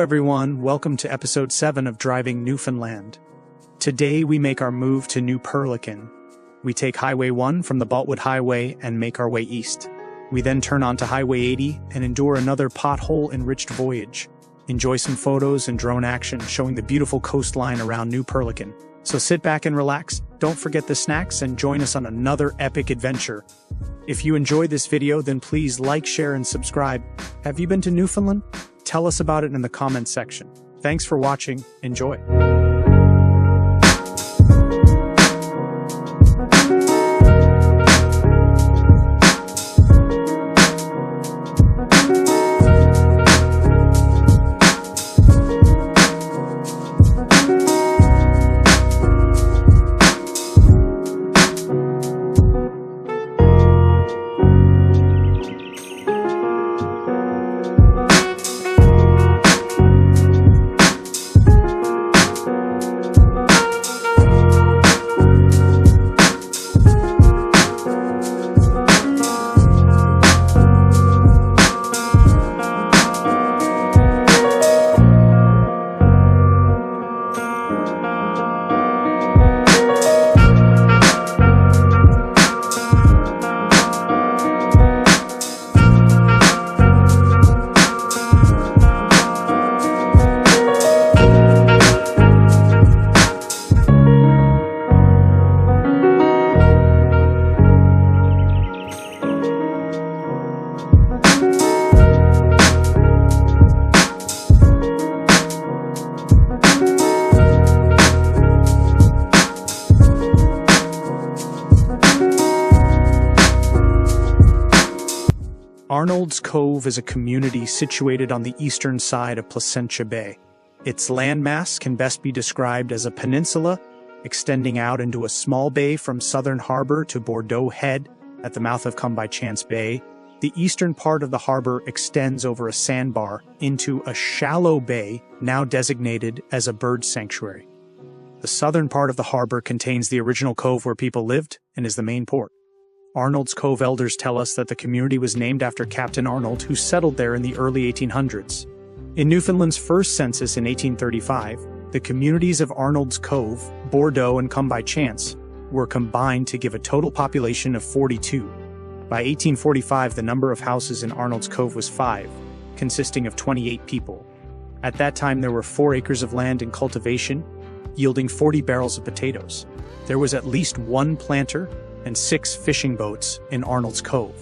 everyone, welcome to episode 7 of Driving Newfoundland. Today we make our move to New Perlican. We take Highway 1 from the Botwood Highway and make our way east. We then turn onto Highway 80 and endure another pothole-enriched voyage. Enjoy some photos and drone action showing the beautiful coastline around New Perlican. So sit back and relax, don't forget the snacks, and join us on another epic adventure. If you enjoyed this video, then please like, share, and subscribe. Have you been to Newfoundland? Tell us about it in the comments section. Thanks for watching. Enjoy. Arnold's Cove is a community situated on the eastern side of Placentia Bay. Its landmass can best be described as a peninsula extending out into a small bay from Southern Harbor to Bordeaux Head at the mouth of Come By Chance Bay. The eastern part of the harbor extends over a sandbar into a shallow bay now designated as a bird sanctuary. The southern part of the harbor contains the original cove where people lived and is the main port. Arnold's Cove elders tell us that the community was named after Captain Arnold, who settled there in the early 1800s. In Newfoundland's first census in 1835, the communities of Arnold's Cove, Bordeaux, and Come By Chance were combined to give a total population of 42. By 1845, the number of houses in Arnold's Cove was 5, consisting of 28 people. At that time, there were 4 acres of land in cultivation, yielding 40 barrels of potatoes. There was at least 1 planter and 6 fishing boats in Arnold's Cove.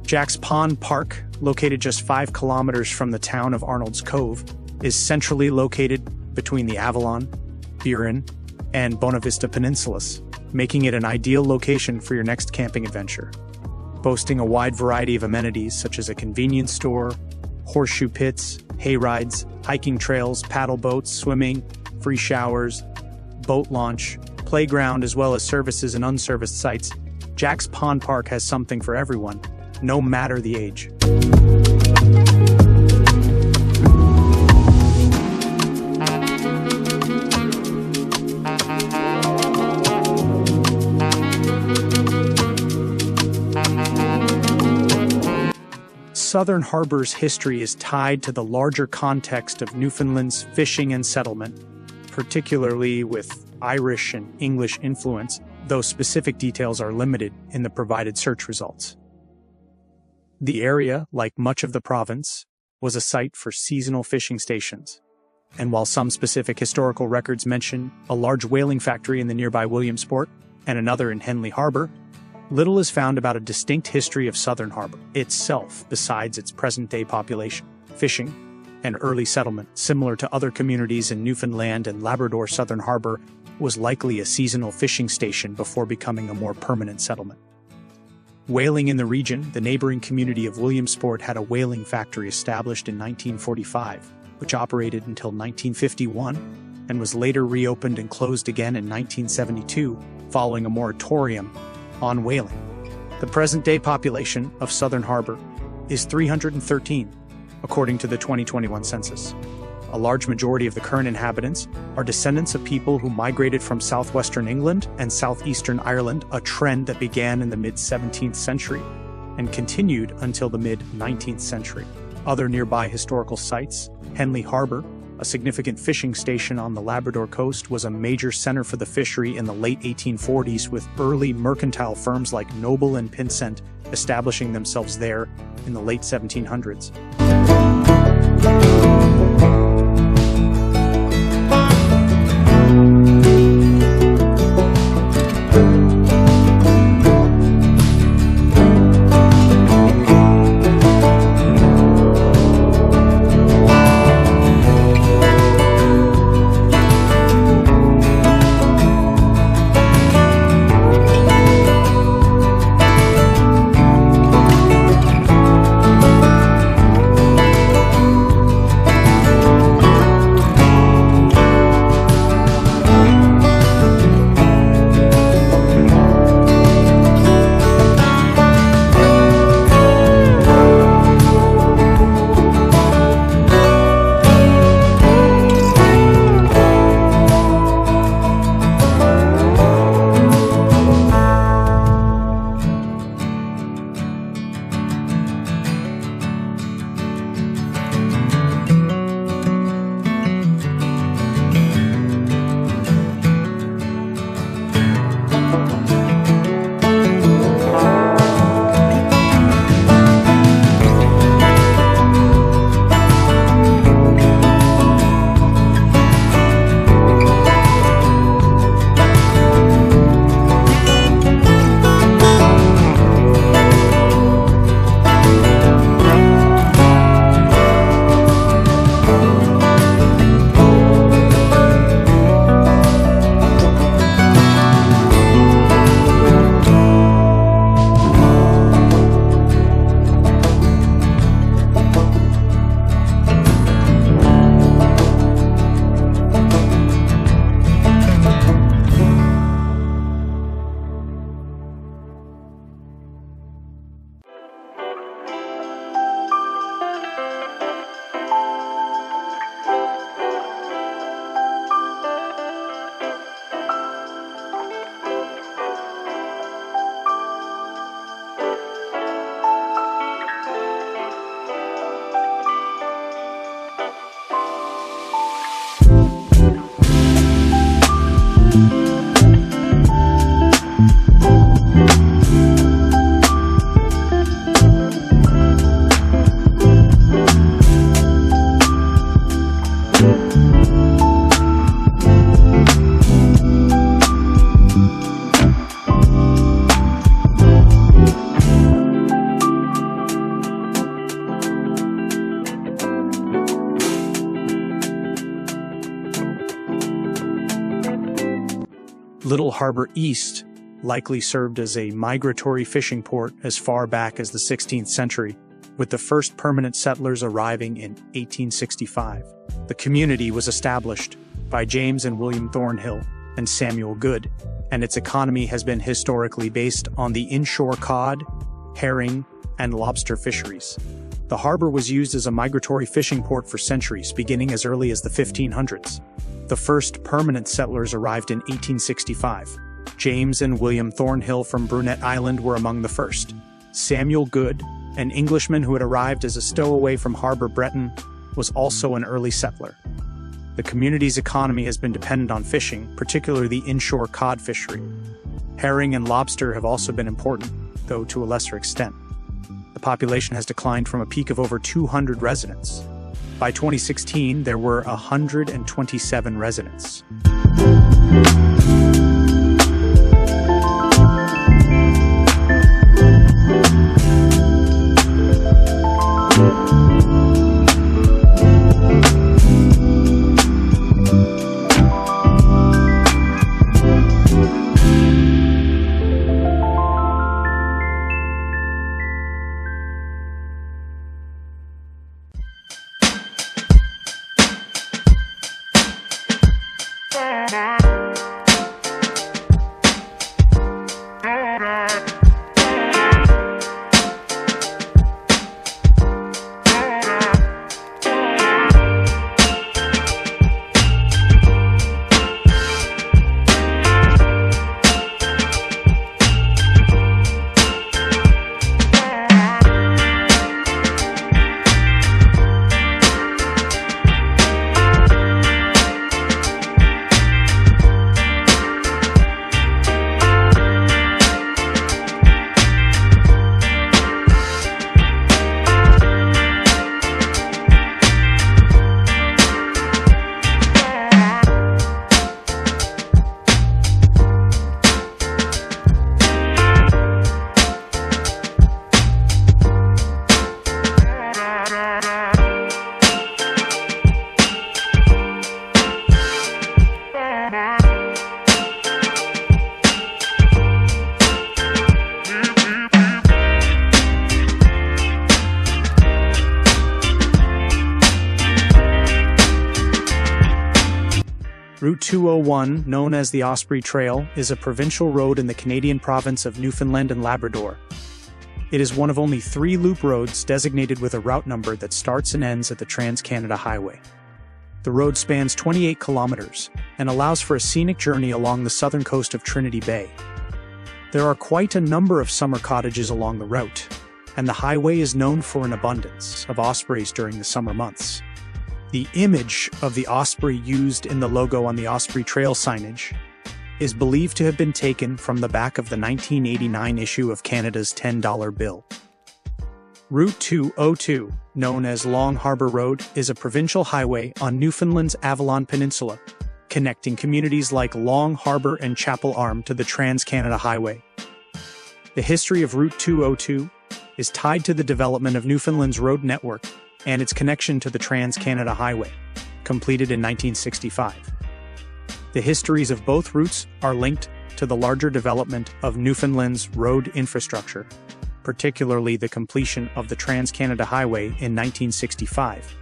Jack's Pond Park, located just 5 kilometers from the town of Arnold's Cove, is centrally located between the Avalon, Burin, and Bonavista Peninsulas, making it an ideal location for your next camping adventure. Boasting a wide variety of amenities such as a convenience store, horseshoe pits, hay rides, hiking trails, paddle boats, swimming, free showers, boat launch, playground, as well as services and unserviced sites, Jack's Pond Park has something for everyone, no matter the age. Southern Harbor's history is tied to the larger context of Newfoundland's fishing and settlement, particularly with Irish and English influence, though specific details are limited in the provided search results. The area, like much of the province, was a site for seasonal fishing stations, and while some specific historical records mention a large whaling factory in the nearby Williamsport and another in Henley Harbor, little is found about a distinct history of Southern Harbor itself besides its present-day population, fishing, and early settlement. Similar to other communities in Newfoundland and Labrador, Southern Harbor was likely a seasonal fishing station before becoming a more permanent settlement. Whaling in the region, the neighboring community of Williamsport had a whaling factory established in 1945, which operated until 1951 and was later reopened and closed again in 1972 following a moratorium on whaling. The present-day population of Southern Harbor is 313, according to the 2021 census. A large majority of the current inhabitants are descendants of people who migrated from southwestern England and southeastern Ireland, a trend that began in the mid-17th century and continued until the mid-19th century. Other nearby historical sites, Henley Harbor, a significant fishing station on the Labrador coast, was a major center for the fishery in the late 1840s, with early mercantile firms like Noble and Pinsent establishing themselves there in the late 1700s. Little Harbor East likely served as a migratory fishing port as far back as the 16th century, with the first permanent settlers arriving in 1865. The community was established by James and William Thornhill and Samuel Good, and its economy has been historically based on the inshore cod, herring, and lobster fisheries. The harbor was used as a migratory fishing port for centuries, beginning as early as the 1500s. The first permanent settlers arrived in 1865. James and William Thornhill from Brunet Island were among the first. Samuel Good, an Englishman who had arrived as a stowaway from Harbor Breton, was also an early settler. The community's economy has been dependent on fishing, particularly the inshore cod fishery. Herring and lobster have also been important, though to a lesser extent. The population has declined from a peak of over 200 residents. By 2016, there were 127 residents. Route 201, known as the Osprey Trail, is a provincial road in the Canadian province of Newfoundland and Labrador. It is one of only 3 loop roads designated with a route number that starts and ends at the Trans-Canada Highway. The road spans 28 kilometers and allows for a scenic journey along the southern coast of Trinity Bay. There are quite a number of summer cottages along the route, and the highway is known for an abundance of ospreys during the summer months. The image of the osprey used in the logo on the Osprey Trail signage is believed to have been taken from the back of the 1989 issue of Canada's $10 bill. Route 202, known as Long Harbour Road, is a provincial highway on Newfoundland's Avalon Peninsula, connecting communities like Long Harbour and Chapel Arm to the Trans-Canada Highway. The history of Route 202 is tied to the development of Newfoundland's road network and its connection to the Trans-Canada Highway, completed in 1965. The histories of both routes are linked to the larger development of Newfoundland's road infrastructure, particularly the completion of the Trans-Canada Highway in 1965.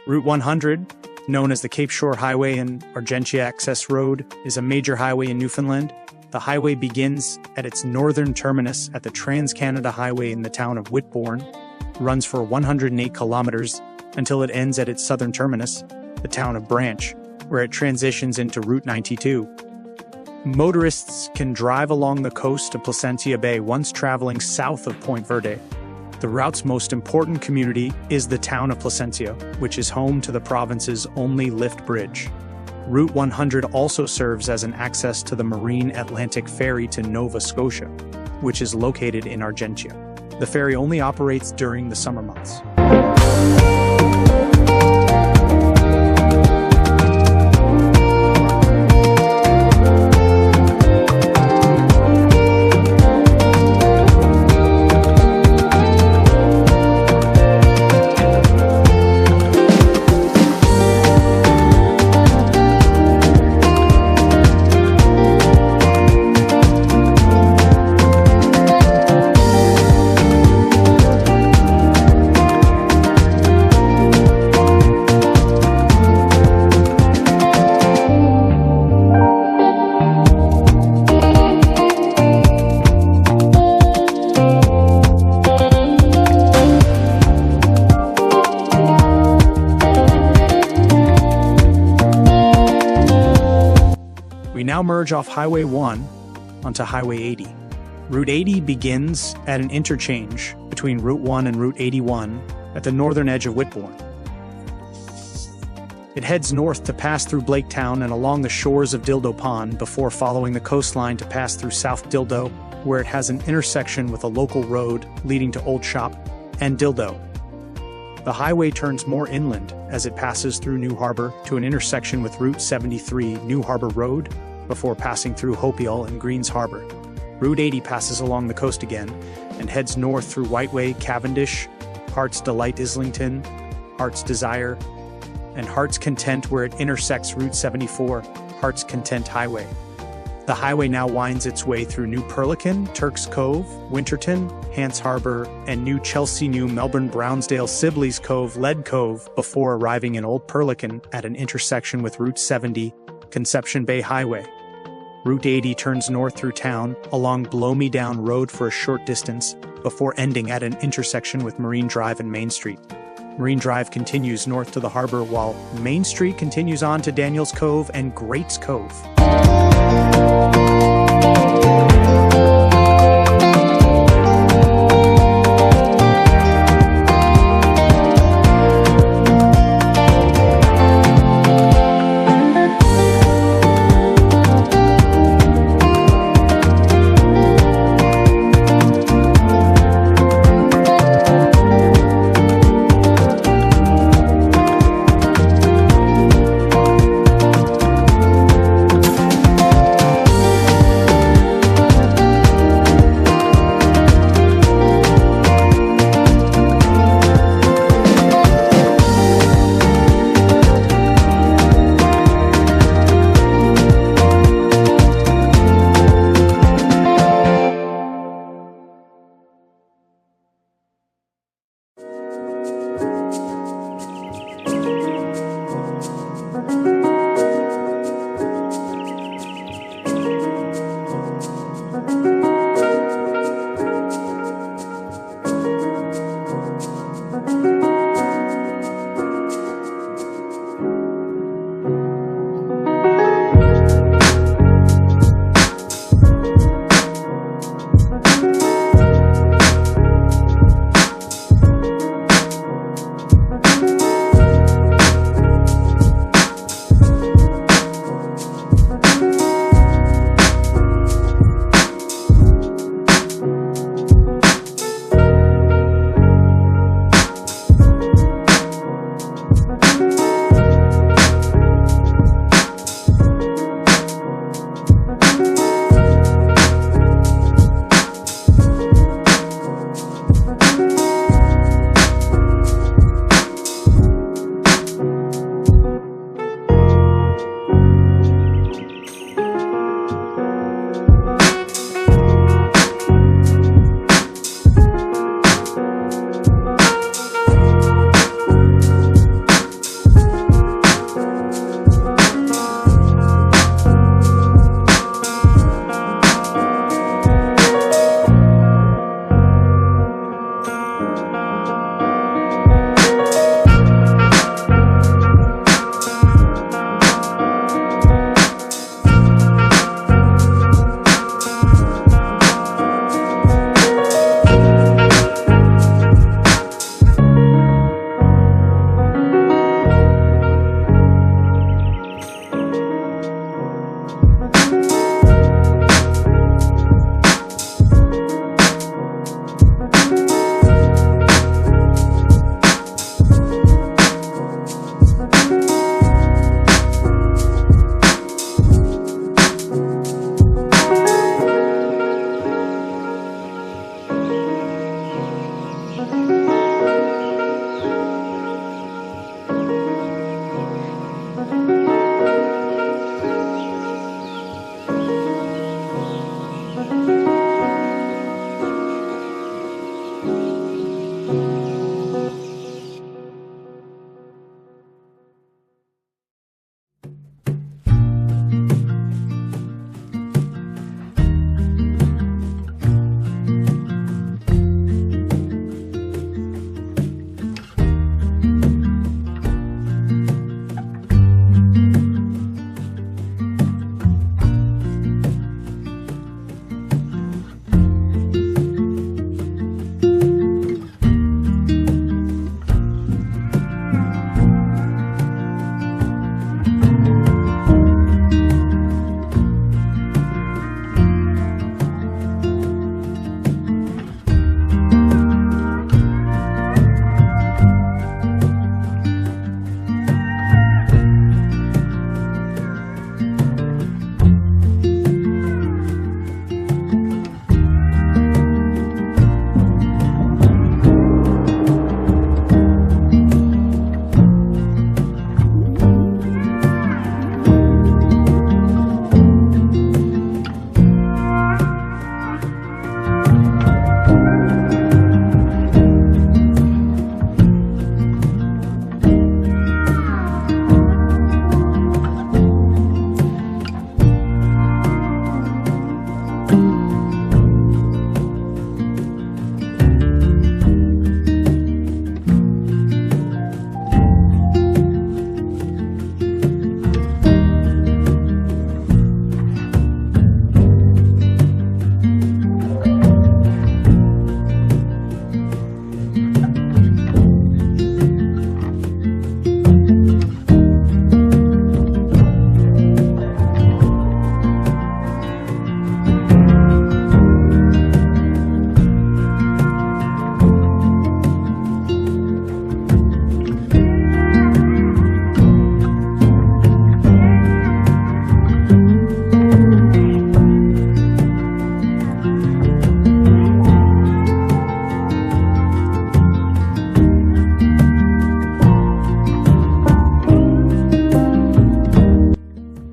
Route 100, known as the Cape Shore Highway and Argentia Access Road, is a major highway in Newfoundland. The highway begins at its northern terminus at the Trans-Canada Highway in the town of Whitbourne, runs for 108 kilometers until it ends at its southern terminus, the town of Branch, where it transitions into Route 92. Motorists can drive along the coast of Placentia Bay once traveling south of Point Verde. The route's most important community is the town of Placentia, which is home to the province's only lift bridge. Route 100 also serves as an access to the Marine Atlantic Ferry to Nova Scotia, which is located in Argentia. The ferry only operates during the summer months. We now merge off Highway 1 onto Highway 80. Route 80 begins at an interchange between Route 1 and Route 81 at the northern edge of Whitbourne. It heads north to pass through Blaketown and along the shores of Dildo Pond before following the coastline to pass through South Dildo, where it has an intersection with a local road leading to Old Shop and Dildo. The highway turns more inland as it passes through New Harbour to an intersection with Route 73 New Harbour Road before passing through Hopial and Greens Harbour. Route 80 passes along the coast again and heads north through Whiteway, Cavendish, Heart's Delight Islington, Heart's Desire, and Heart's Content, where it intersects Route 74, Heart's Content Highway. The highway now winds its way through New Perlican, Turks Cove, Winterton, Hants Harbour, and New Chelsea, New Melbourne, Brownsdale, Sibley's Cove, Lead Cove, before arriving in Old Perlican at an intersection with Route 70, Conception Bay Highway. Route 80 turns north through town along Blow Me Down Road for a short distance before ending at an intersection with Marine Drive and Main Street. Marine Drive continues north to the harbour while Main Street continues on to Daniels Cove and Greats Cove.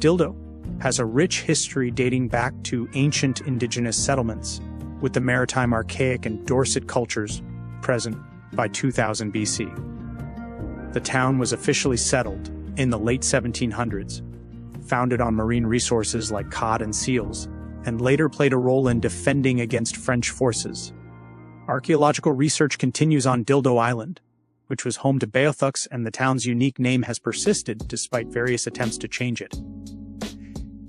Dildo has a rich history dating back to ancient indigenous settlements, with the maritime archaic and Dorset cultures present by 2000 BC. The town was officially settled in the late 1700s, founded on marine resources like cod and seals, and later played a role in defending against French forces. Archaeological research continues on Dildo Island, which was home to Beothuks, and the town's unique name has persisted despite various attempts to change it.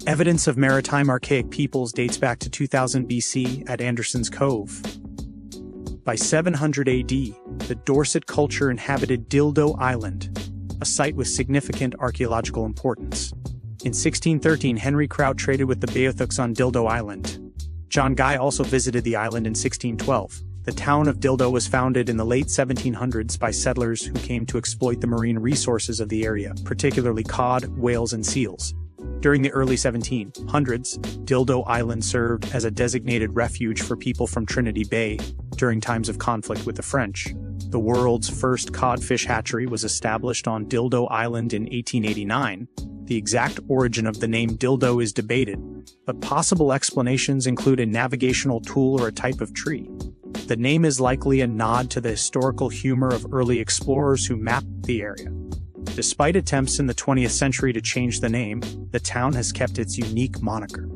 Evidence of maritime archaic peoples dates back to 2000 BC at Anderson's Cove. By 700 AD, the Dorset culture inhabited Dildo Island, a site with significant archaeological importance. In 1613, Henry Kraut traded with the Beothuks on Dildo Island. John Guy also visited the island in 1612. The town of Dildo was founded in the late 1700s by settlers who came to exploit the marine resources of the area, particularly cod, whales, and seals. During the early 1700s, Dildo Island served as a designated refuge for people from Trinity Bay during times of conflict with the French. The world's first codfish hatchery was established on Dildo Island in 1889. The exact origin of the name Dildo is debated, but possible explanations include a navigational tool or a type of tree. The name is likely a nod to the historical humor of early explorers who mapped the area. Despite attempts in the 20th century to change the name, the town has kept its unique moniker.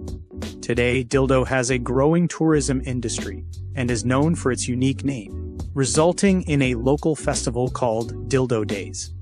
Today, Dildo has a growing tourism industry and is known for its unique name, resulting in a local festival called Dildo Days.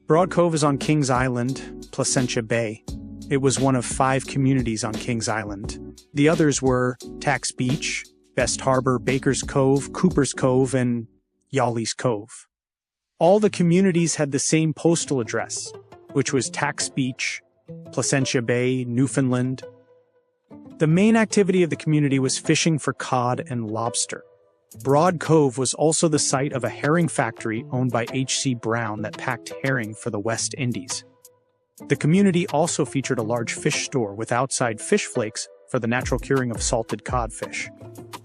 Broad Cove is on Kings Island, Placentia Bay. It was one of 5 communities on Kings Island. The others were Tax Beach, Best Harbor, Baker's Cove, Cooper's Cove, and Yawley's Cove. All the communities had the same postal address, which was Tax Beach, Placentia Bay, Newfoundland. The main activity of the community was fishing for cod and lobster. Broad Cove was also the site of a herring factory owned by H.C. Brown that packed herring for the West Indies. The community also featured a large fish store with outside fish flakes for the natural curing of salted codfish.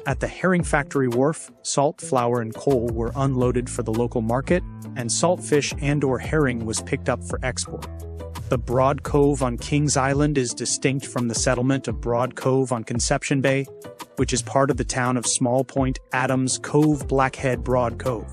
At the herring factory wharf, salt, flour, and coal were unloaded for the local market, and salt fish and/or herring was picked up for export. The Broad Cove on Kings Island is distinct from the settlement of Broad Cove on Conception Bay, which is part of the town of Small Point, Adams Cove, Blackhead, Broad Cove.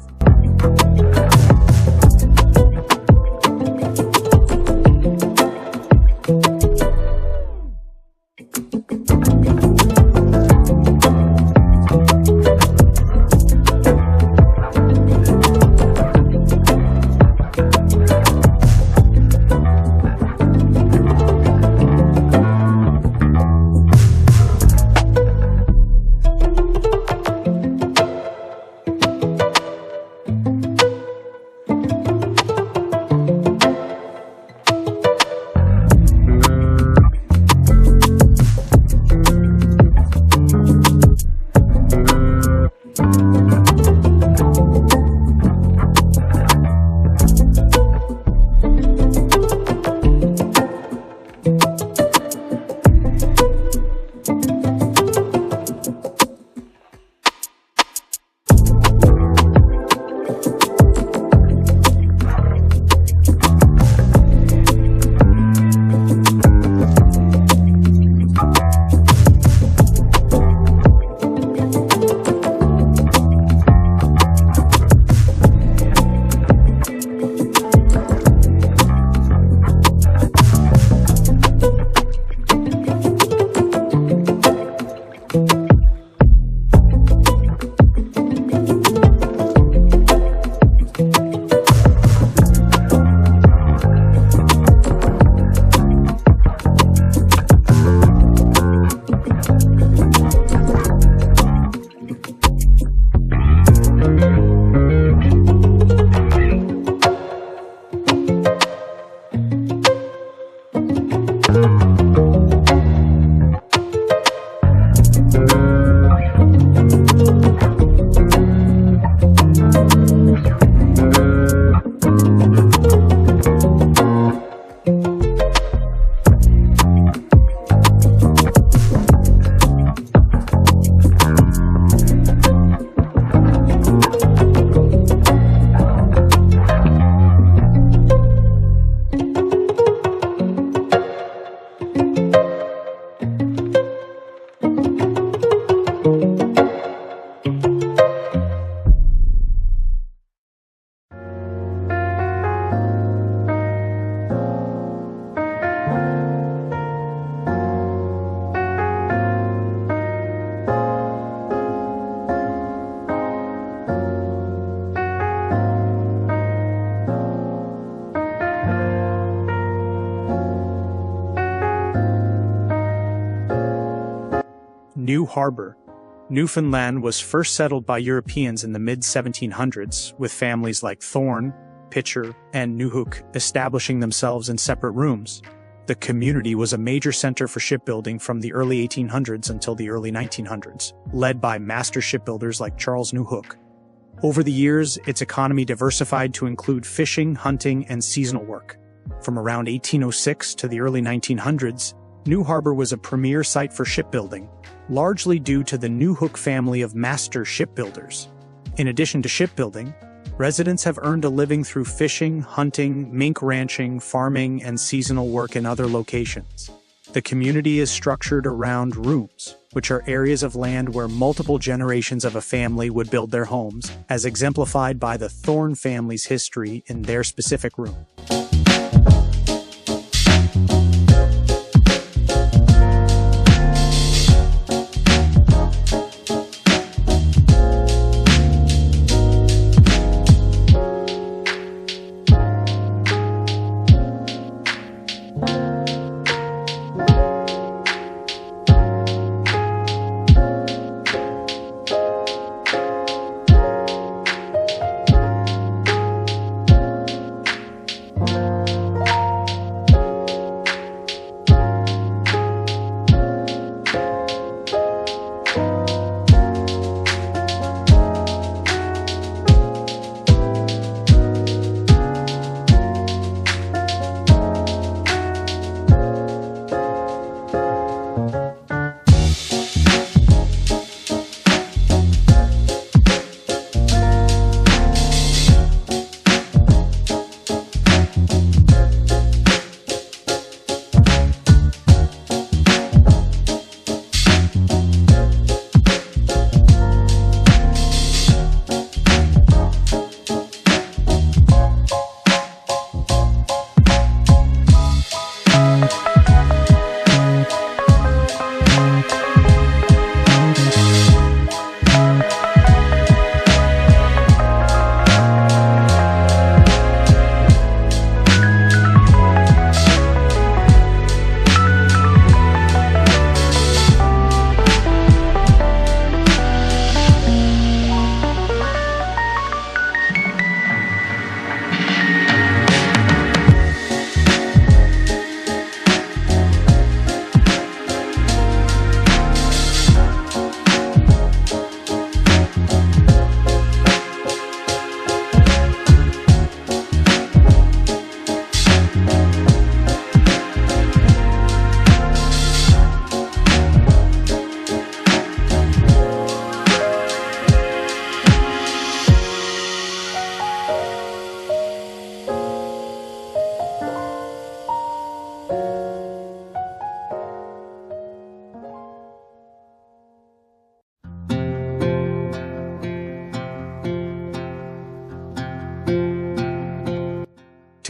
New Harbor. Newfoundland was first settled by Europeans in the mid-1700s, with families like Thorne, Pitcher, and Newhook establishing themselves in separate rooms. The community was a major center for shipbuilding from the early 1800s until the early 1900s, led by master shipbuilders like Charles Newhook. Over the years, its economy diversified to include fishing, hunting, and seasonal work. From around 1806 to the early 1900s, New Harbor was a premier site for shipbuilding, largely due to the Newhook family of master shipbuilders. In addition to shipbuilding, residents have earned a living through fishing, hunting, mink ranching, farming, and seasonal work in other locations. The community is structured around rooms, which are areas of land where multiple generations of a family would build their homes, as exemplified by the Thorne family's history in their specific room.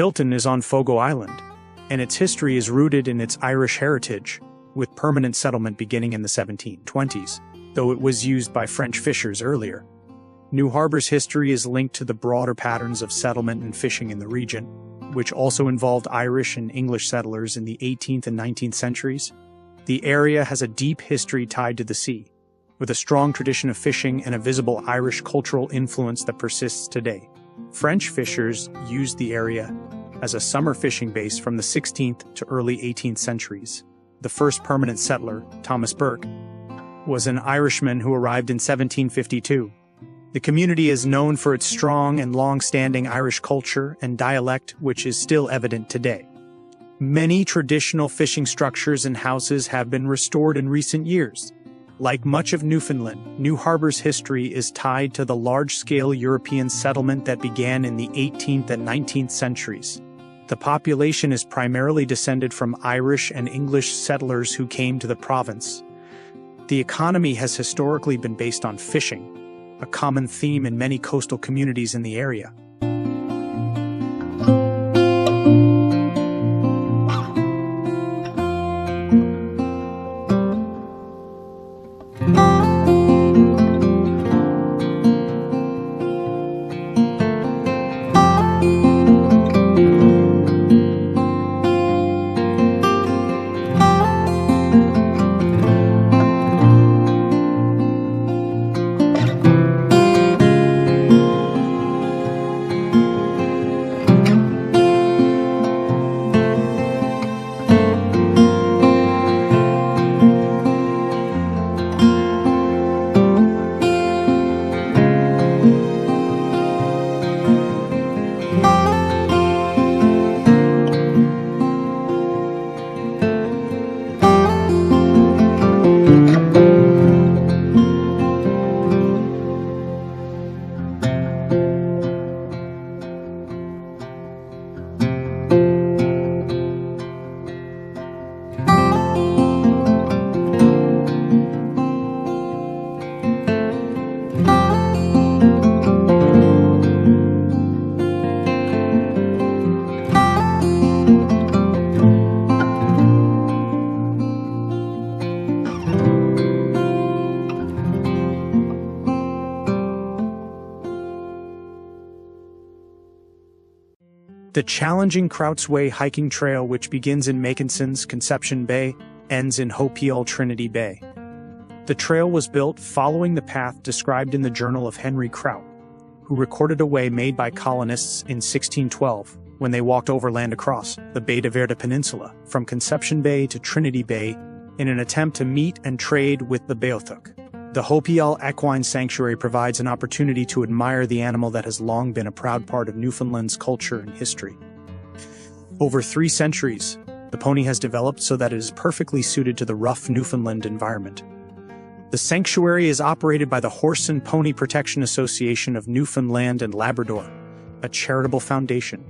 Tilton is on Fogo Island, and its history is rooted in its Irish heritage, with permanent settlement beginning in the 1720s, though it was used by French fishers earlier. New Harbor's history is linked to the broader patterns of settlement and fishing in the region, which also involved Irish and English settlers in the 18th and 19th centuries. The area has a deep history tied to the sea, with a strong tradition of fishing and a visible Irish cultural influence that persists today. French fishers used the area as a summer fishing base from the 16th to early 18th centuries. The first permanent settler, Thomas Burke, was an Irishman who arrived in 1752. The community is known for its strong and long-standing Irish culture and dialect, which is still evident today. Many traditional fishing structures and houses have been restored in recent years. Like much of Newfoundland, New Harbor's history is tied to the large-scale European settlement that began in the 18th and 19th centuries. The population is primarily descended from Irish and English settlers who came to the province. The economy has historically been based on fishing, a common theme in many coastal communities in the area. The challenging Krautsway hiking trail, which begins in Makinson's Conception Bay, ends in Hopial Trinity Bay. The trail was built following the path described in the Journal of Henry Kraut, who recorded a way made by colonists in 1612 when they walked overland across the Bay de Verde Peninsula from Conception Bay to Trinity Bay in an attempt to meet and trade with the Beothuk. The Hopial Equine Sanctuary provides an opportunity to admire the animal that has long been a proud part of Newfoundland's culture and history. Over 3 centuries, the pony has developed so that it is perfectly suited to the rough Newfoundland environment. The sanctuary is operated by the Horse and Pony Protection Association of Newfoundland and Labrador, a charitable foundation.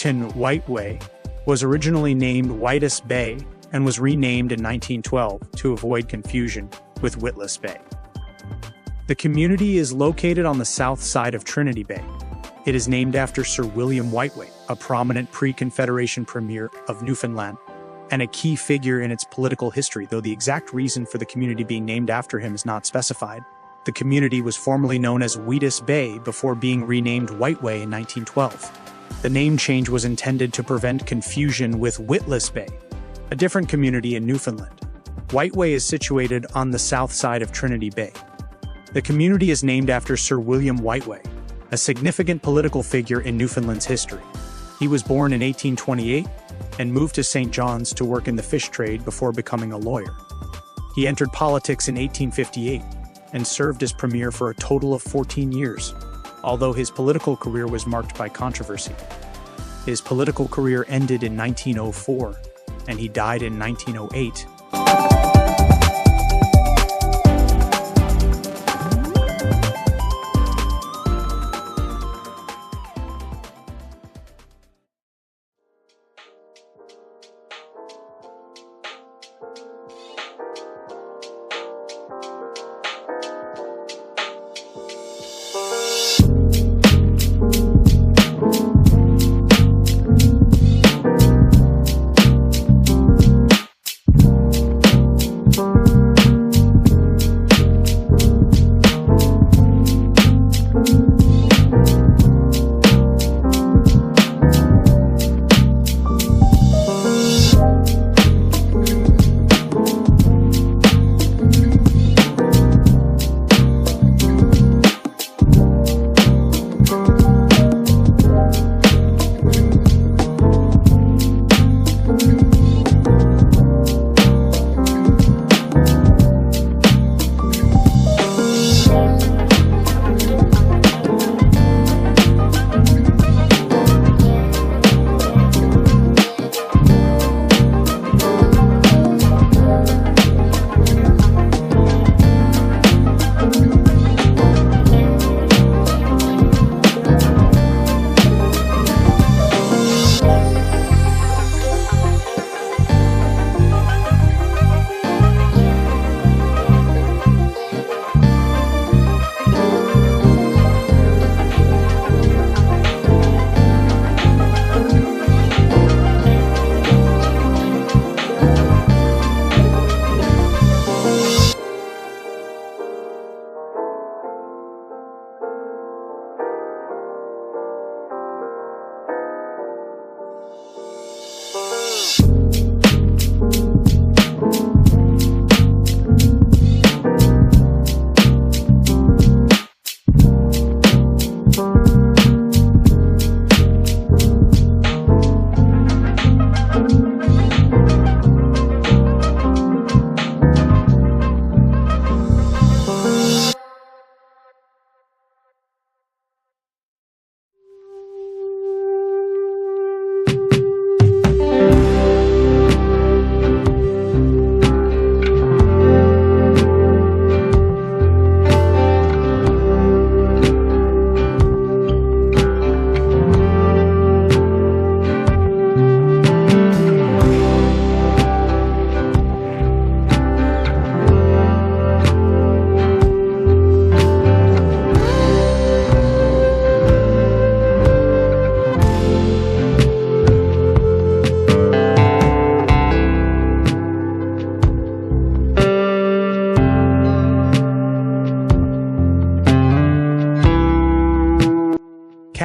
Fredericton Whiteway was originally named Whitus Bay and was renamed in 1912 to avoid confusion with Witless Bay. The community is located on the south side of Trinity Bay. It is named after Sir William Whiteway, a prominent pre-Confederation premier of Newfoundland, and a key figure in its political history, though the exact reason for the community being named after him is not specified. The community was formerly known as Whitus Bay before being renamed Whiteway in 1912. The name change was intended to prevent confusion with Witless Bay, a different community in Newfoundland. Whiteway is situated on the south side of Trinity Bay. The community is named after Sir William Whiteway, a significant political figure in Newfoundland's history. He was born in 1828 and moved to St. John's to work in the fish trade before becoming a lawyer. He entered politics in 1858 and served as premier for a total of 14 years, although his political career was marked by controversy. His political career ended in 1904, and he died in 1908.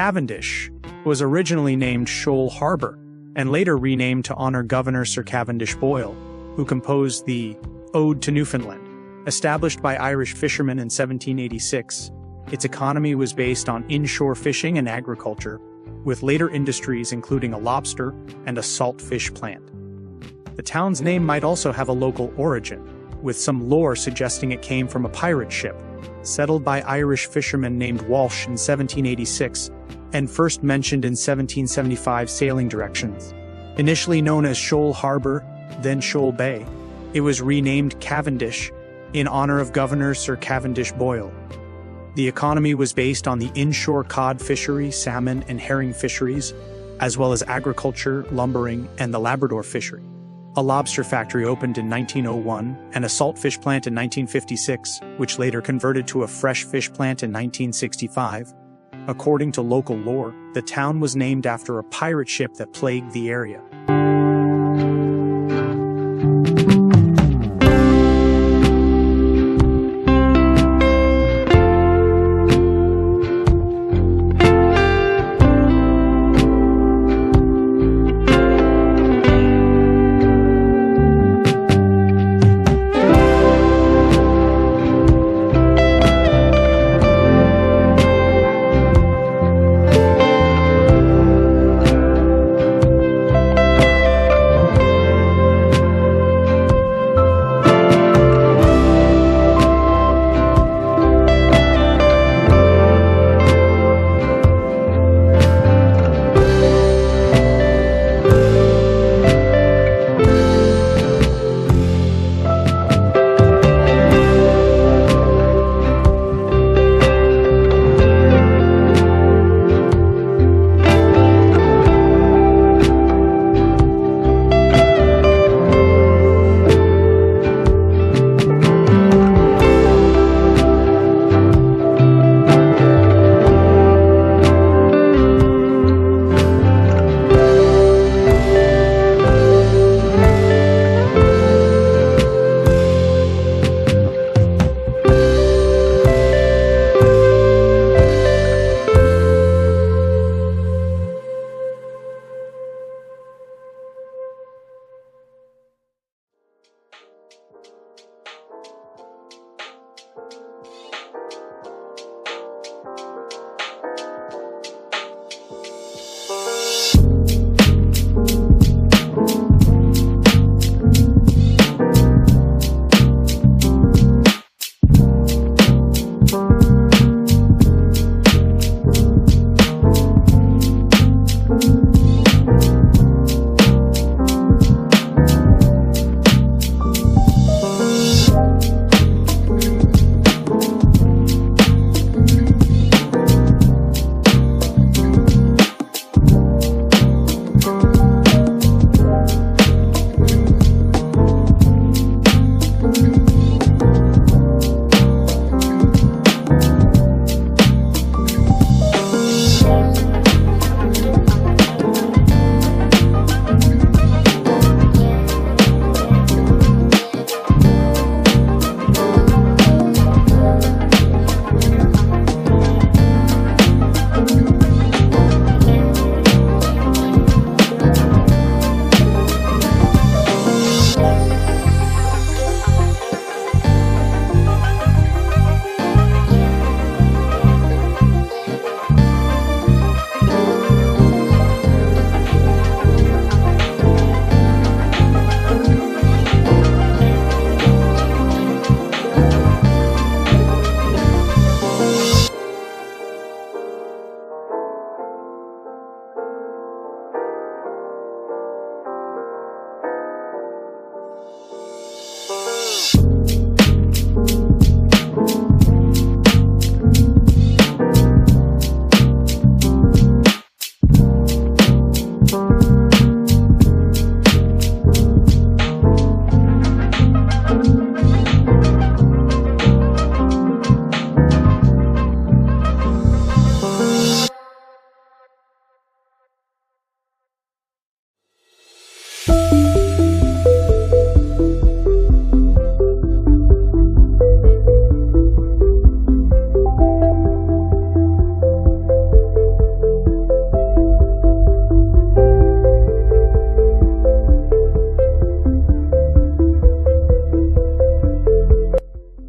Cavendish was originally named Shoal Harbor and later renamed to honor Governor Sir Cavendish Boyle, who composed the Ode to Newfoundland. Established by Irish fishermen in 1786, its economy was based on inshore fishing and agriculture, with later industries including a lobster and a salt fish plant. The town's name might also have a local origin, with some lore suggesting it came from a pirate ship, settled by Irish fishermen named Walsh in 1786, and first mentioned in 1775 sailing directions. Initially known as Shoal Harbor, then Shoal Bay, it was renamed Cavendish in honor of Governor Sir Cavendish Boyle. The economy was based on the inshore cod fishery, salmon and herring fisheries, as well as agriculture, lumbering, and the Labrador fishery. A lobster factory opened in 1901 and a salt fish plant in 1956, which later converted to a fresh fish plant in 1965. According to local lore, the town was named after a pirate ship that plagued the area.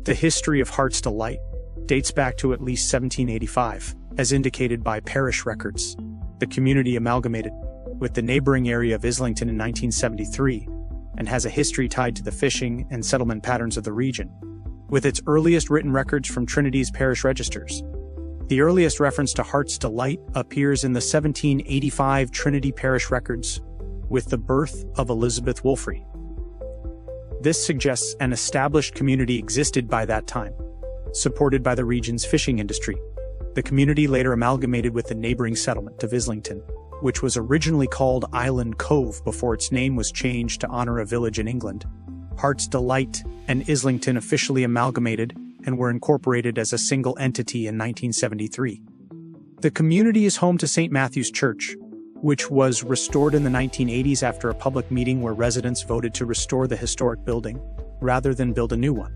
The history of Heart's Delight dates back to at least 1785, as indicated by parish records. The community amalgamated with the neighboring area of Islington in 1973 and has a history tied to the fishing and settlement patterns of the region, with its earliest written records from Trinity's parish registers. The earliest reference to Heart's Delight appears in the 1785 Trinity parish records, with the birth of Elizabeth Wolfrey. This suggests an established community existed by that time, supported by the region's fishing industry. The community later amalgamated with the neighboring settlement of Islington, which was originally called Island Cove before its name was changed to honor a village in England. Heart's Delight and Islington officially amalgamated and were incorporated as a single entity in 1973. The community is home to St. Matthew's Church, which was restored in the 1980s after a public meeting where residents voted to restore the historic building, rather than build a new one.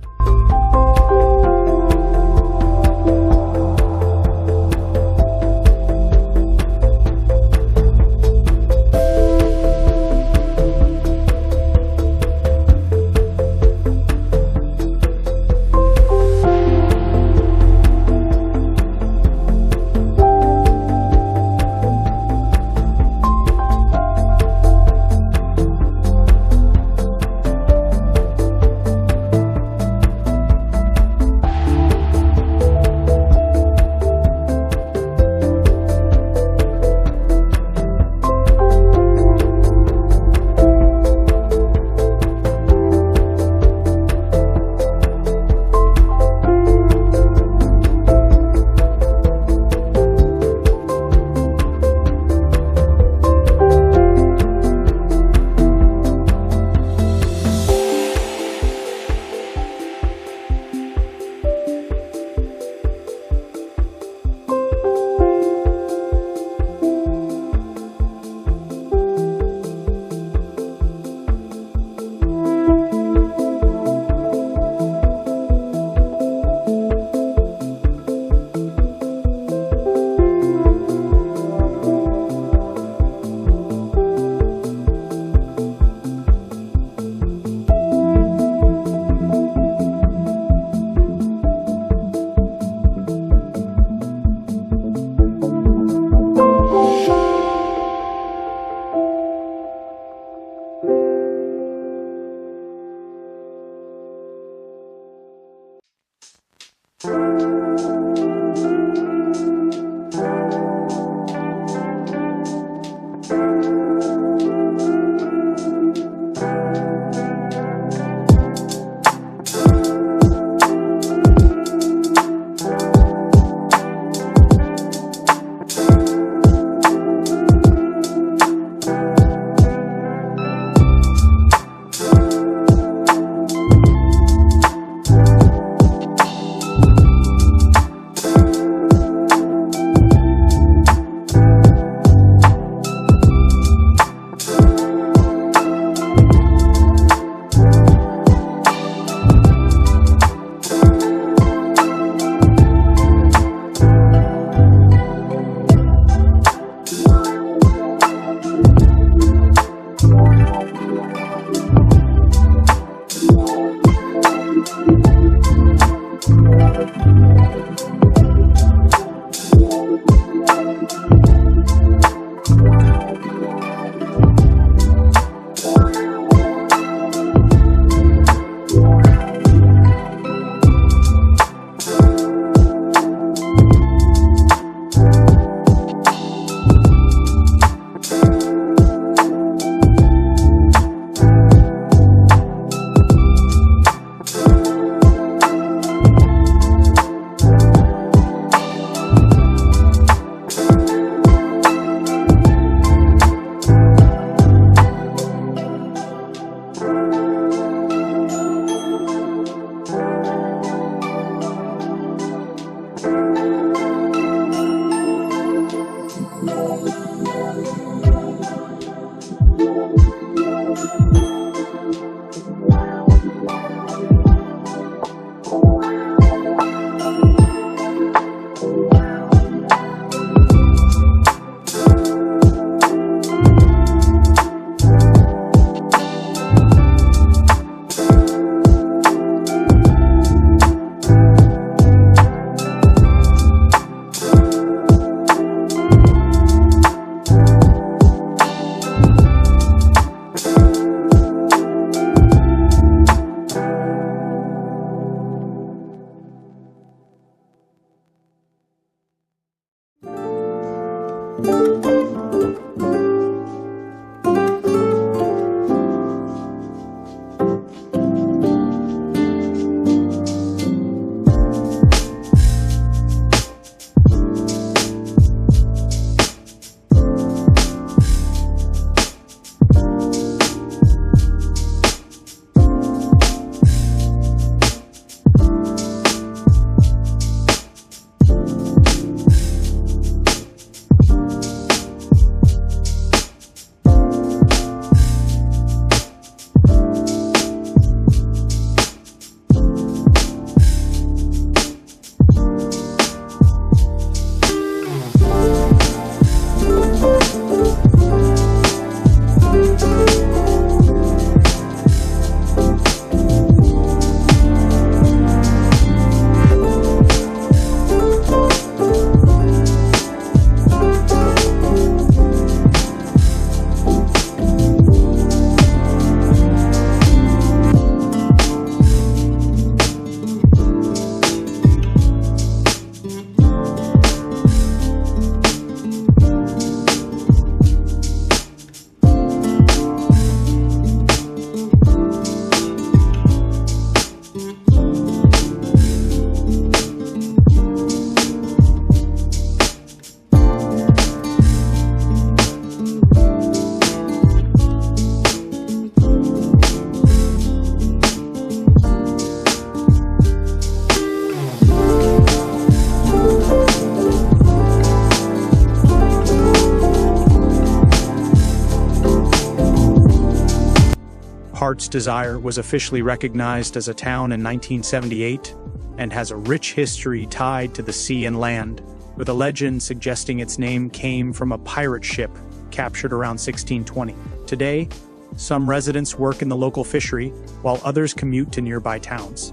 Heart's Desire was officially recognized as a town in 1978 and has a rich history tied to the sea and land, with a legend suggesting its name came from a pirate ship captured around 1620. Today, some residents work in the local fishery, while others commute to nearby towns.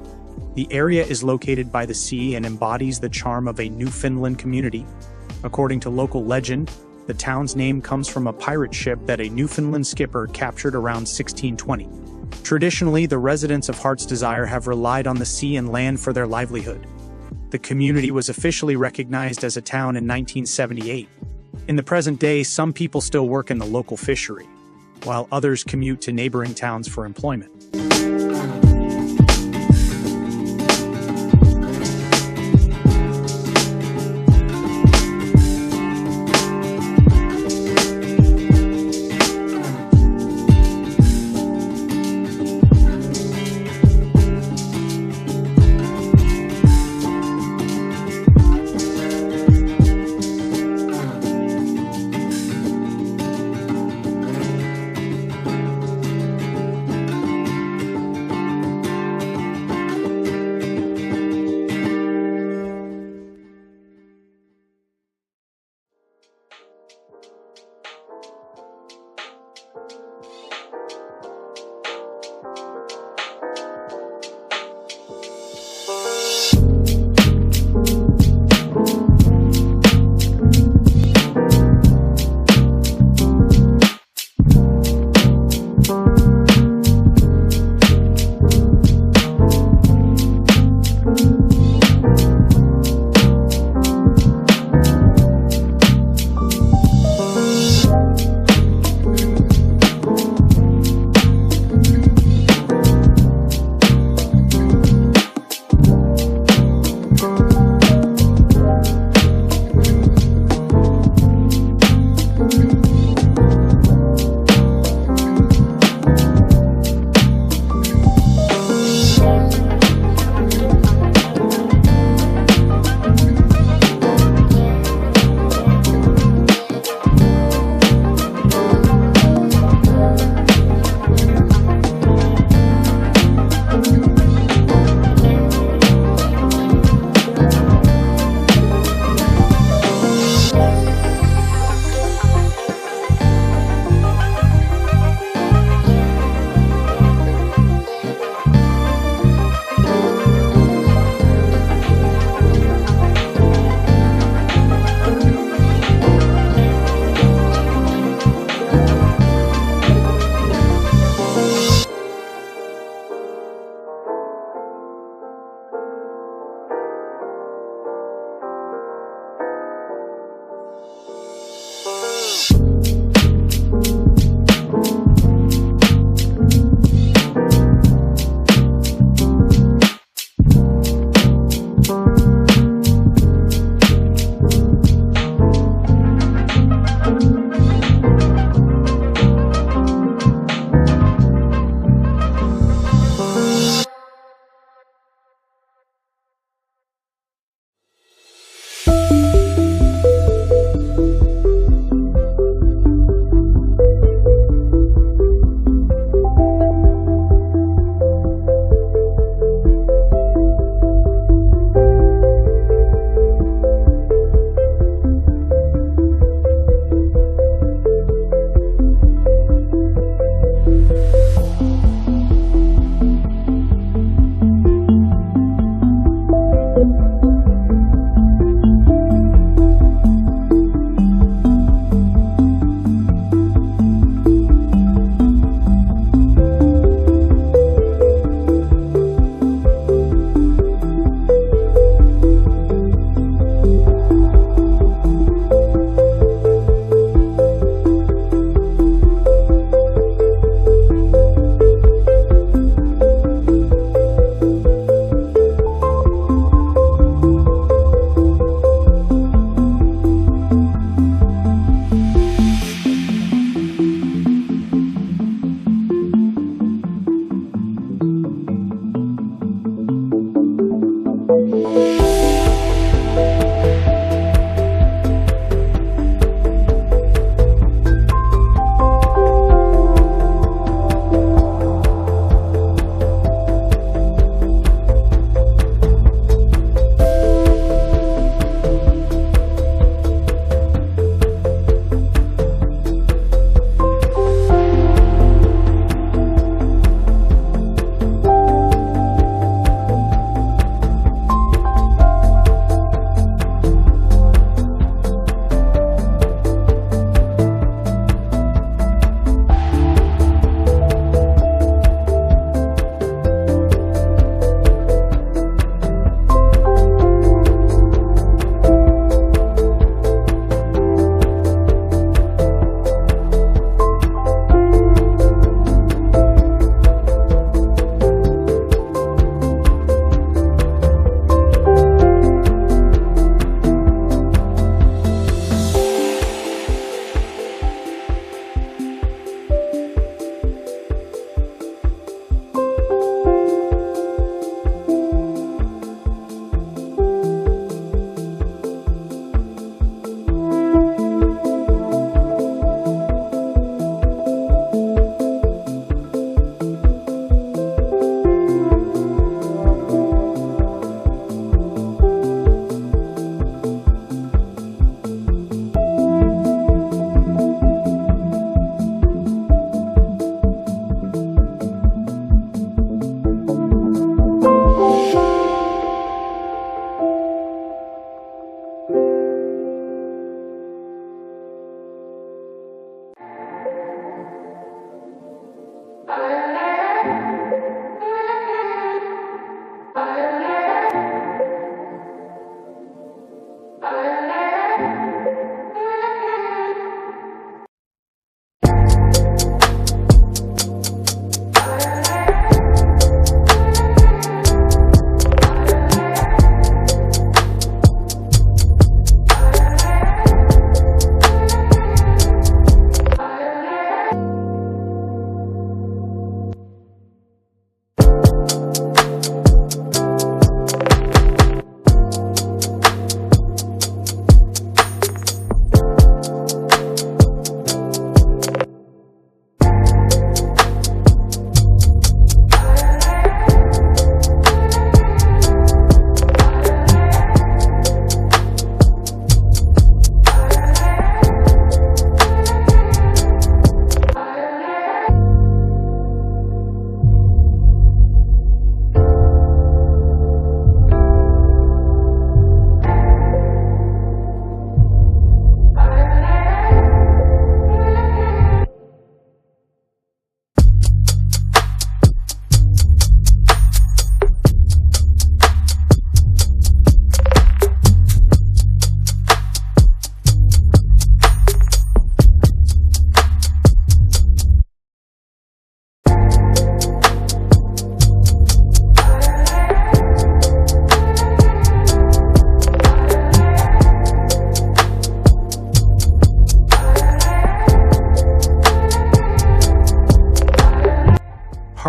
The area is located by the sea and embodies the charm of a Newfoundland community. According to local legend, the town's name comes from a pirate ship that a Newfoundland skipper captured around 1620. Traditionally, the residents of Heart's Desire have relied on the sea and land for their livelihood. The community was officially recognized as a town in 1978. In the present day, some people still work in the local fishery, while others commute to neighboring towns for employment.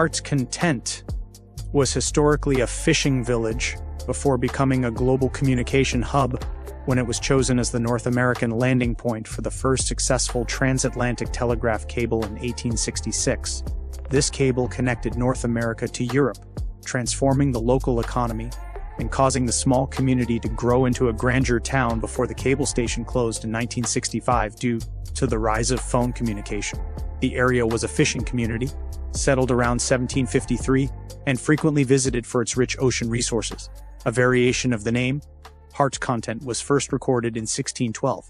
Heart's Content was historically a fishing village before becoming a global communication hub when it was chosen as the North American landing point for the first successful transatlantic telegraph cable in 1866. This cable connected North America to Europe, transforming the local economy and causing the small community to grow into a grandeur town before the cable station closed in 1965 due to the rise of phone communication. The area was a fishing community, settled around 1753, and frequently visited for its rich ocean resources. A variation of the name, Heart's Content, was first recorded in 1612.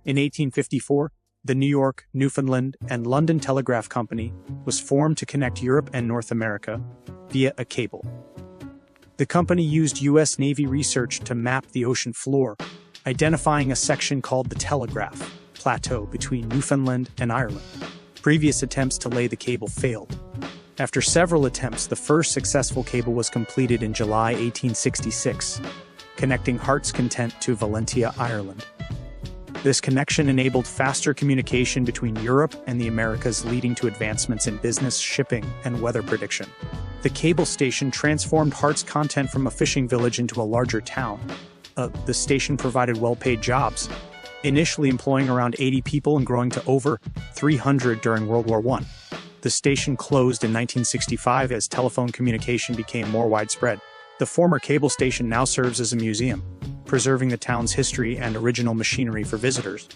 In 1854, the New York, Newfoundland, and London Telegraph Company was formed to connect Europe and North America via a cable. The company used U.S. Navy research to map the ocean floor, identifying a section called the Telegraph Plateau between Newfoundland and Ireland. Previous attempts to lay the cable failed. After several attempts, the first successful cable was completed in July 1866, connecting Heart's Content to Valentia, Ireland. This connection enabled faster communication between Europe and the Americas, leading to advancements in business, shipping, and weather prediction. The cable station transformed Heart's Content from a fishing village into a larger town. The station provided well-paid jobs, initially employing around 80 people and growing to over 300 during World War I. The station closed in 1965 as telephone communication became more widespread. The former cable station now serves as a museum, preserving the town's history and original machinery for visitors.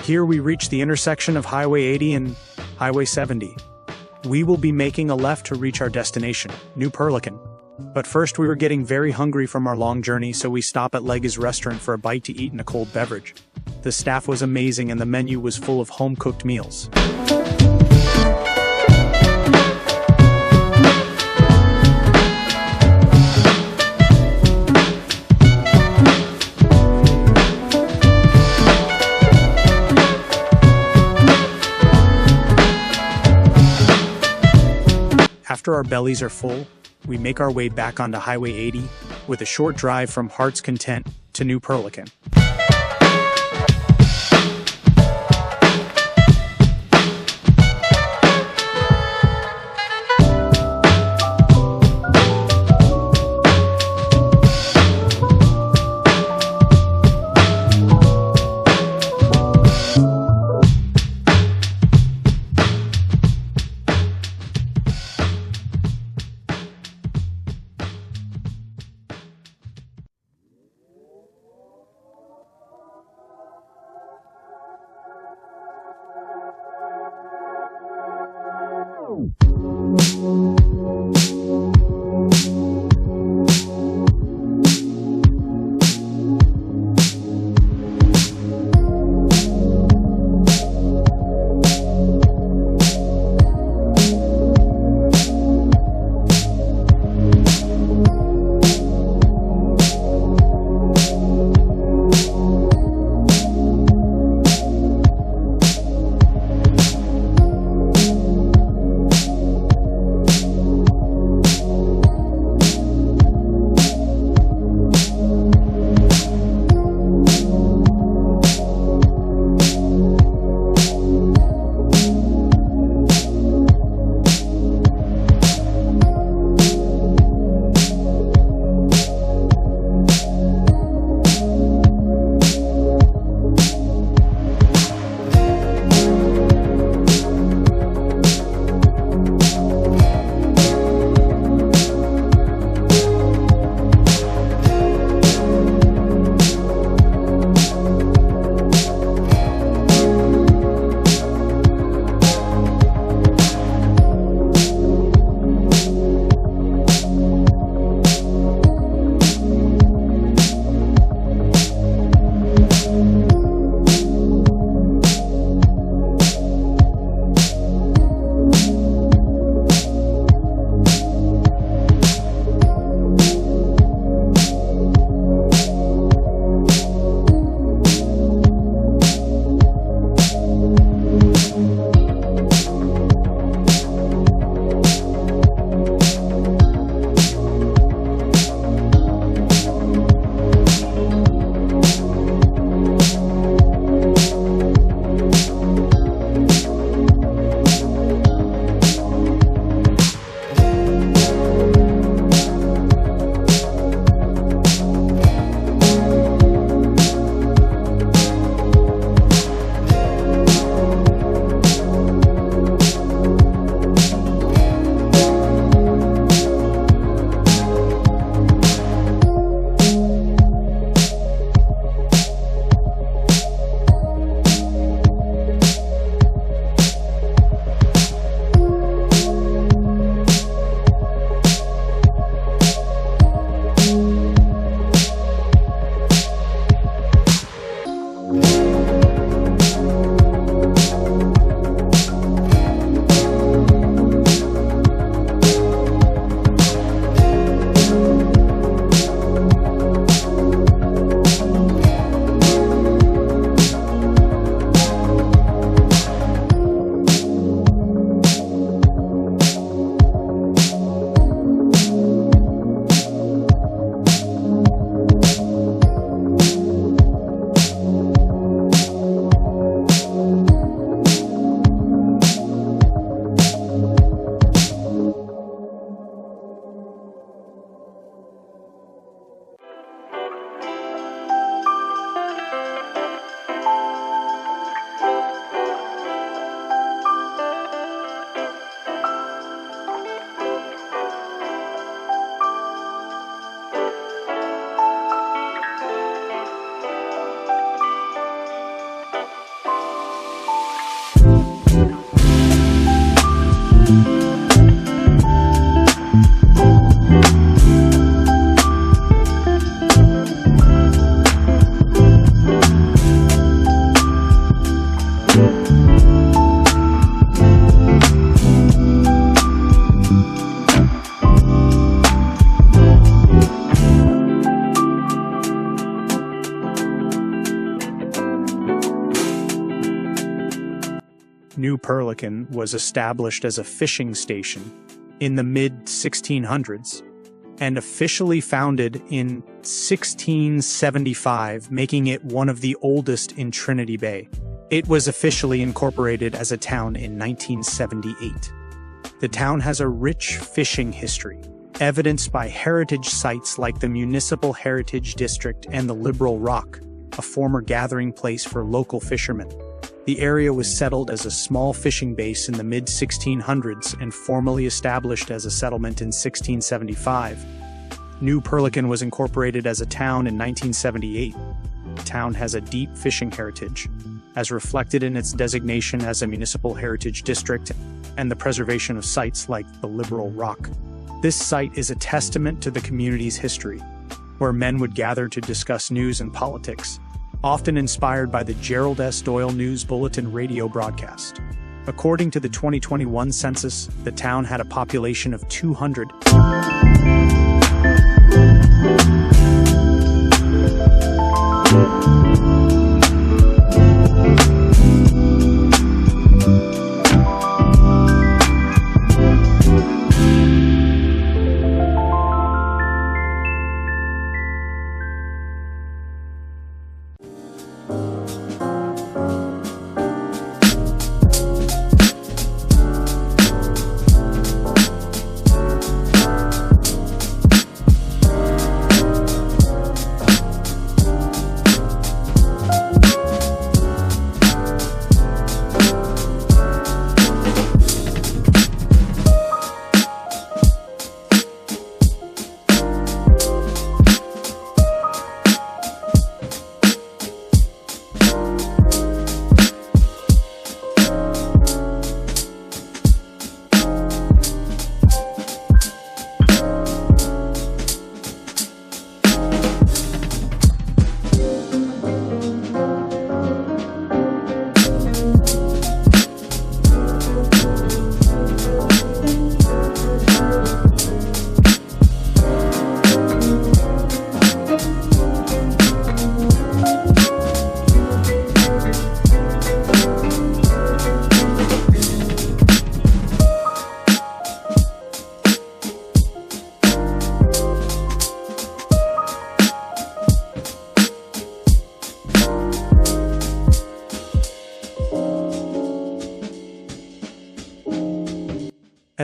Here we reach the intersection of Highway 80 and Highway 70. We will be making a left to reach our destination, New Perlican. But first we were getting very hungry from our long journey, so we stop at Lega's restaurant for a bite to eat and a cold beverage. The staff was amazing and the menu was full of home-cooked meals. After our bellies are full, we make our way back onto Highway 80 with a short drive from Heart's Content to New Perlican. New Perlican was established as a fishing station in the mid-1600s and officially founded in 1675, making it one of the oldest in Trinity Bay. It was officially incorporated as a town in 1978. The town has a rich fishing history, evidenced by heritage sites like the Municipal Heritage District and the Liberal Rock, a former gathering place for local fishermen. The area was settled as a small fishing base in the mid-1600s and formally established as a settlement in 1675. New Perlican was incorporated as a town in 1978. The town has a deep fishing heritage, as reflected in its designation as a Municipal Heritage District and the preservation of sites like the Liberal Rock. This site is a testament to the community's history, where men would gather to discuss news and politics, often inspired by the Gerald S. Doyle News Bulletin radio broadcast. According to the 2021 census, the town had a population of 200.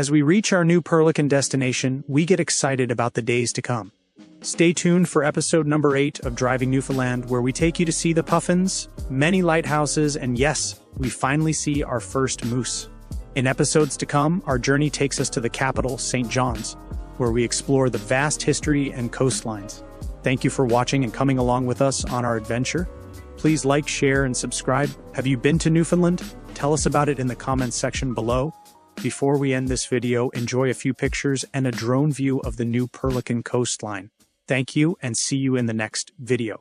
As we reach our New Perlican destination, we get excited about the days to come. Stay tuned for episode number 8 of Driving Newfoundland, where we take you to see the puffins, many lighthouses, and yes, we finally see our first moose. In episodes to come, our journey takes us to the capital, St. John's, where we explore the vast history and coastlines. Thank you for watching and coming along with us on our adventure. Please like, share, and subscribe. Have you been to Newfoundland? Tell us about it in the comments section below. Before we end this video, enjoy a few pictures and a drone view of the New Perlican coastline. Thank you and see you in the next video.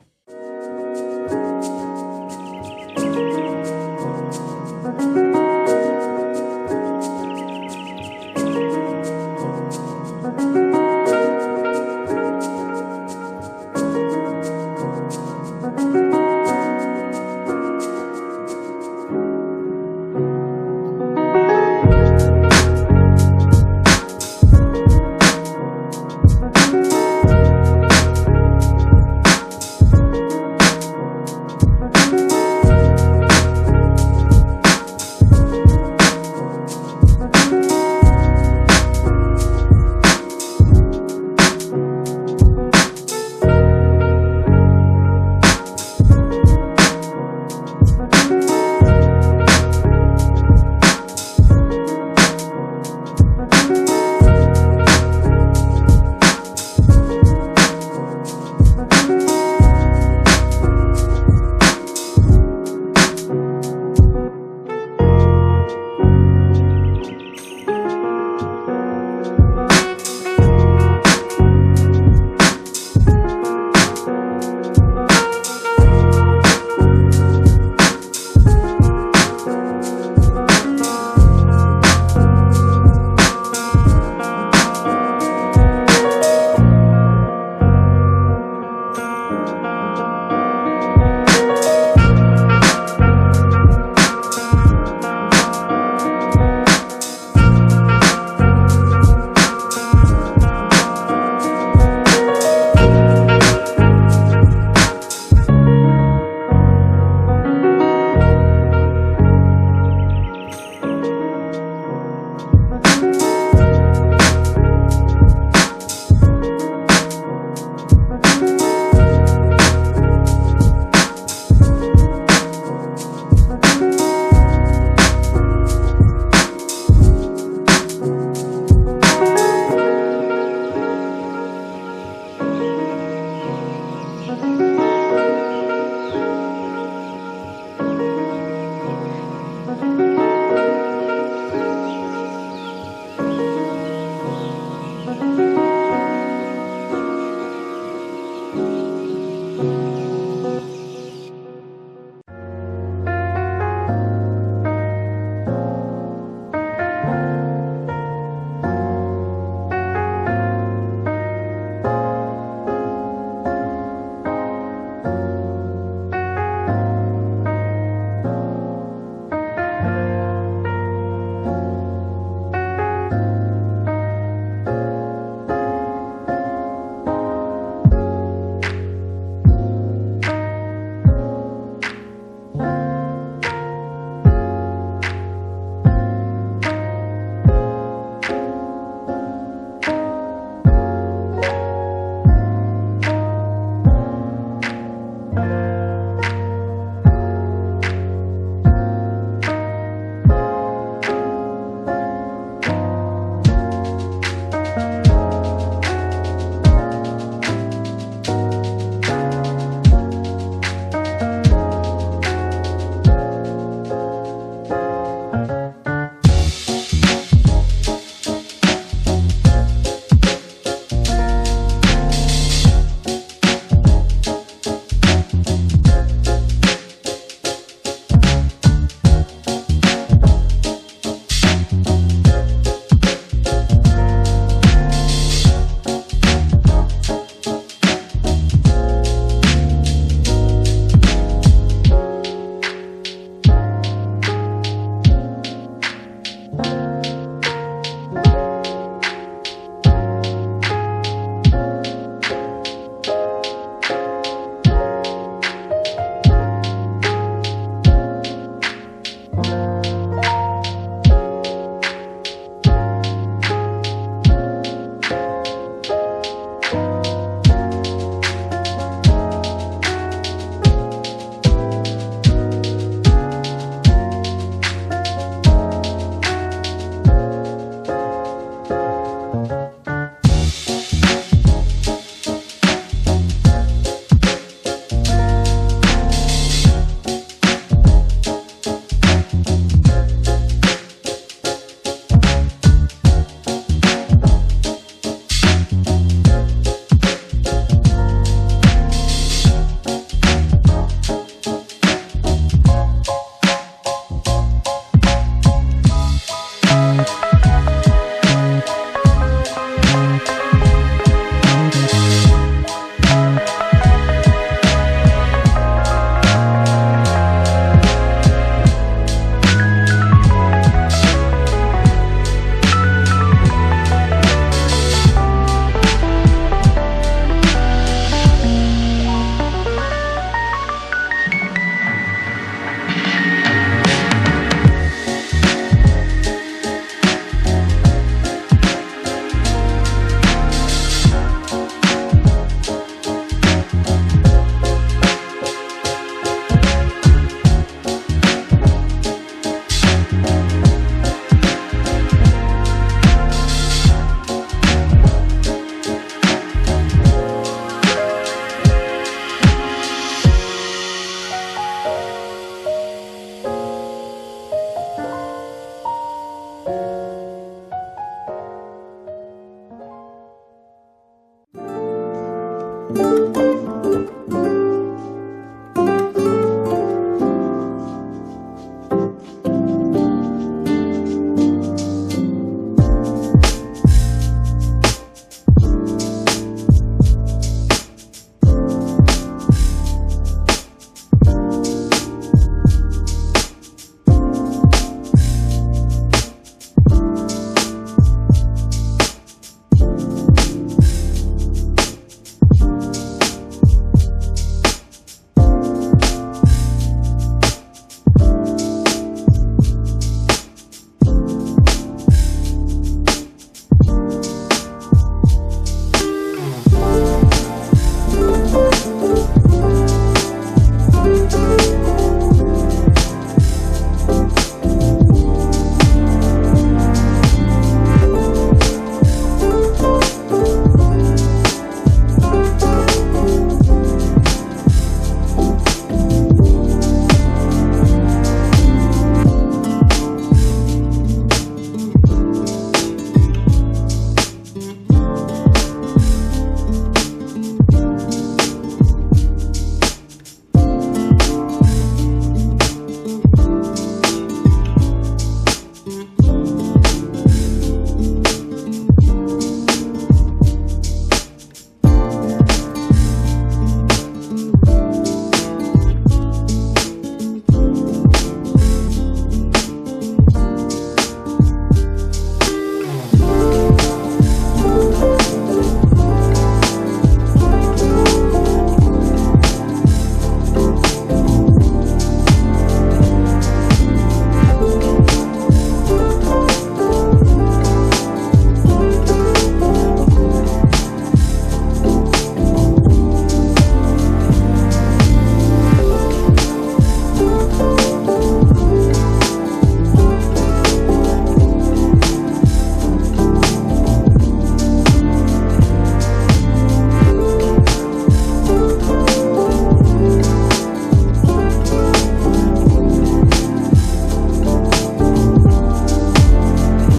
Bye.